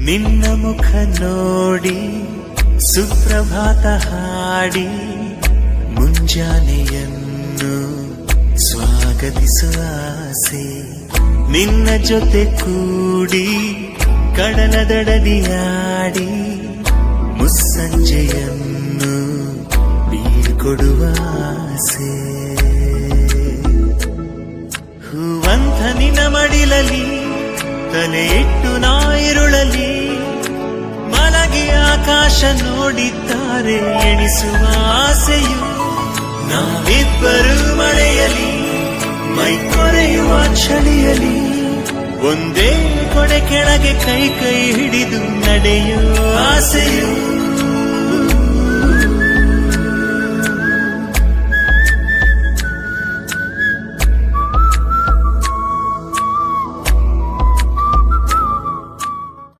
ನಿನ್ನ ಮುಖ ನೋಡಿ ಸುಪ್ರಭಾತ ಹಾಡಿ ಮುಂಜಾನೆಯನ್ನು ಸ್ವಾಗತಿಸುವ ಆಸೆ. ನಿನ್ನ ಜೊತೆ ಕೂಡಿ ಕಡಲ ದಡದಿಯಾಡಿ ಮುಸ್ಸಂಜೆಯನ್ನು ಬೀಳ್ಕೊಡುವ ಆಸೆ. ಹೂವಂತ ನಿನ್ನ ಮಡಿಲಲಿ ತಲೆ ಇಟ್ಟು ನಾಯಿರುಳಲಿ ಮಲಗಿ ಆಕಾಶ ನೋಡಿದ್ದಾರೆ ಎಣಿಸುವ ಆಸೆಯು. ನಾವಿಬ್ಬರು ಮಳೆಯಲಿ ಮೈ ಕೊರೆಯುವ ಚಳಿಯಲಿ ಒಂದೇ ಕೊಡೆ ಕೆಳಗೆ ಕೈ ಕೈ ಹಿಡಿದು ನಡೆಯುವ ಆಸೆಯು.